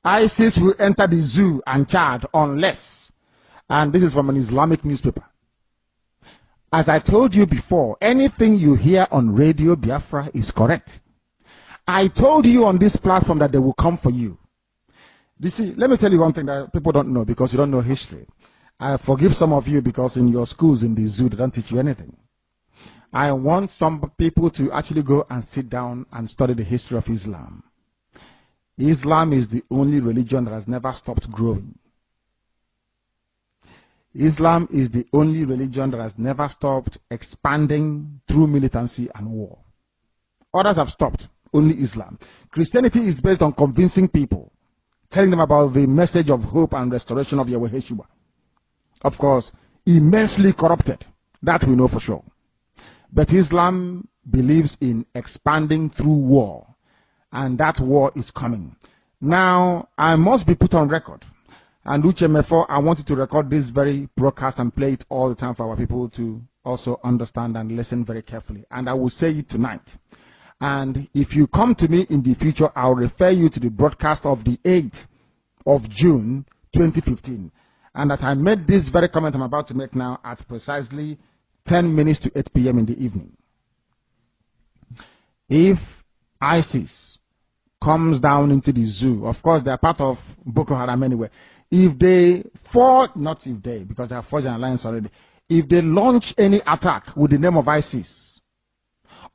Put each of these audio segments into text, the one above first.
ISIS will enter the zoo and Chad unless, and this is from an Islamic newspaper. As I told you before, anything you hear on Radio Biafra is correct. I told you on this platform that they will come for you. You see, let me tell you one thing that people don't know because you don't know history. I forgive some of you because in your schools in the zoo, they don't teach you anything. I want some people to actually go and sit down and study the history of Islam. Islam is the only religion that has never stopped growing. Islam is the only religion that has never stopped expanding through militancy and war. Others have stopped, only Islam. Christianity is based on convincing people, telling them about the message of hope and restoration of Yahweh Yeshua. Of course, immensely corrupted, that we know for sure. But Islam believes in expanding through war, and that war is coming. Now, I must be put on record. And Uchemefo, I wanted to record this very broadcast and play it all the time for our people to also understand and listen very carefully. And I will say it tonight. And if you come to me in the future, I'll refer you to the broadcast of the 8th of June, 2015. And that I made this very comment I'm about to make now at precisely 10 minutes to 8 p.m. in the evening. If ISIS comes down into the zoo, of course, they are part of Boko Haram anyway. If they fought, not if they, because they have forged an alliance already, if they launch any attack with the name of ISIS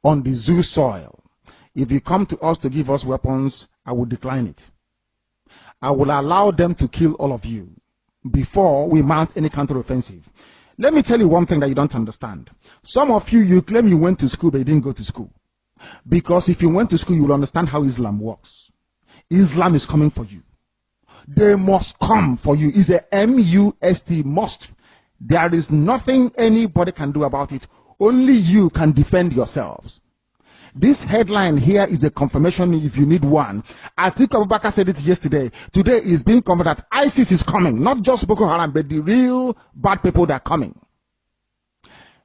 on the zoo soil, if you come to us to give us weapons, I will decline it. I will allow them to kill all of you before we mount any counteroffensive. Let me tell you one thing that you don't understand. Some of you, you claim you went to school, but you didn't go to school. Because if you went to school, you will understand how Islam works. Islam is coming for you. They must come for you. It's a M-U-S-T, must. There is nothing anybody can do about it. Only you can defend yourselves. This headline here is a confirmation if you need one. Atiku Abubakar said it yesterday. Today is being confirmed that ISIS is coming. Not just Boko Haram, but the real bad people that are coming.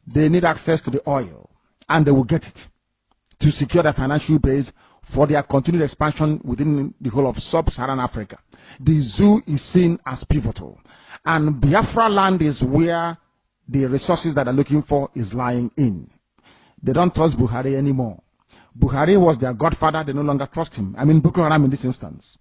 They need access to the oil, and they will get it to secure their financial base for their continued expansion within the whole of sub-Saharan Africa. The zoo is seen as pivotal. And Biafra land is where the resources that they're looking for is lying in. They don't trust Buhari anymore. Buhari was their godfather. They no longer trust him. I mean, Boko Haram in this instance.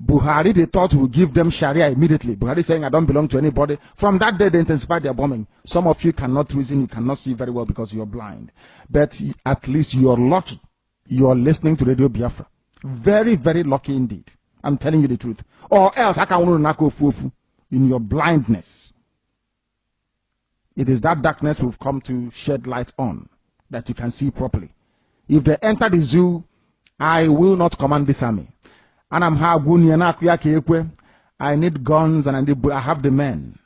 Buhari, they thought, would give them Sharia immediately. Buhari saying, I don't belong to anybody. From that day, they intensified their bombing. Some of you cannot reason, you cannot see very well because you're blind. But at least you're lucky. You're listening to Radio Biafra. Very, very lucky indeed. I'm telling you the truth. Or else, I can't fufu in your blindness. It is that darkness we've come to shed light on that you can see properly. If they enter the zoo, I will not command this army. And I need guns and I have the men.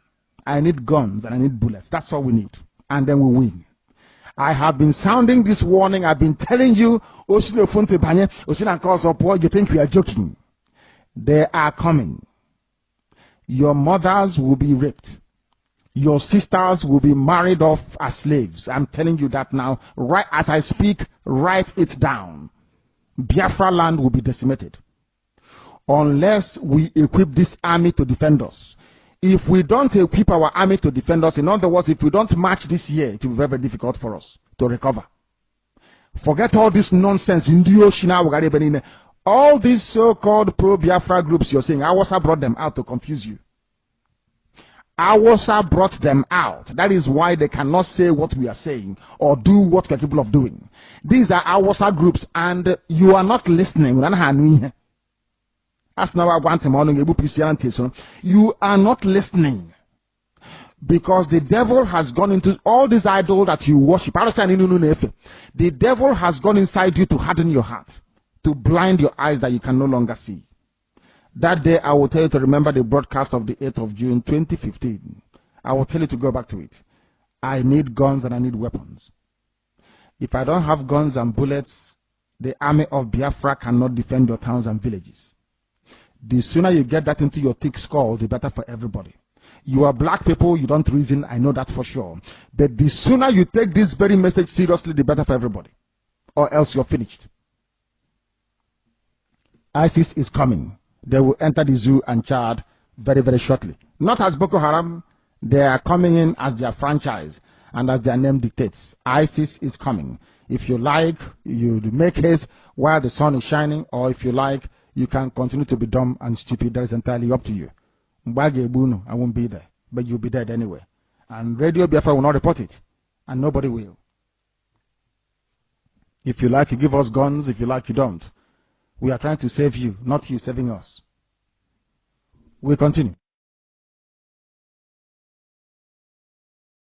I need guns and I need bullets. That's all we need. And then we win. I have been sounding this warning. I've been telling you, you think we are joking. They are coming. Your mothers will be raped. Your sisters will be married off as slaves. I'm telling you that now. Right as I speak, write it down. Biafra land will be decimated. Unless we equip this army to defend us. If we don't equip our army to defend us, in other words, if we don't march this year, it will be very, very difficult for us to recover. Forget all this nonsense. All these so-called pro-Biafra groups you're saying, Awasa brought them out to confuse you. Awasa brought them out. That is why they cannot say what we are saying or do what we are capable of doing. These are Awasa groups and you are not listening. You are not listening. Because the devil has gone into all these idols that you worship. The devil has gone inside you to harden your heart, to blind your eyes that you can no longer see. That day, I will tell you to remember the broadcast of the 8th of June, 2015. I will tell you to go back to it. I need guns and I need weapons. If I don't have guns and bullets, the army of Biafra cannot defend your towns and villages. The sooner you get that into your thick skull, the better for everybody. You are black people, you don't reason, I know that for sure. But the sooner you take this very message seriously, the better for everybody. Or else you're finished. ISIS is coming. They will enter the zoo and Chad very, very shortly. Not as Boko Haram, they are coming in as their franchise and as their name dictates. ISIS is coming. If you like, you make haste while the sun is shining, or if you like, you can continue to be dumb and stupid. That is entirely up to you. I won't be there, but you'll be dead anyway. And Radio Biafra will not report it, and nobody will. If you like, you give us guns. If you like, you don't. We are trying to save you, not you saving us. We continue.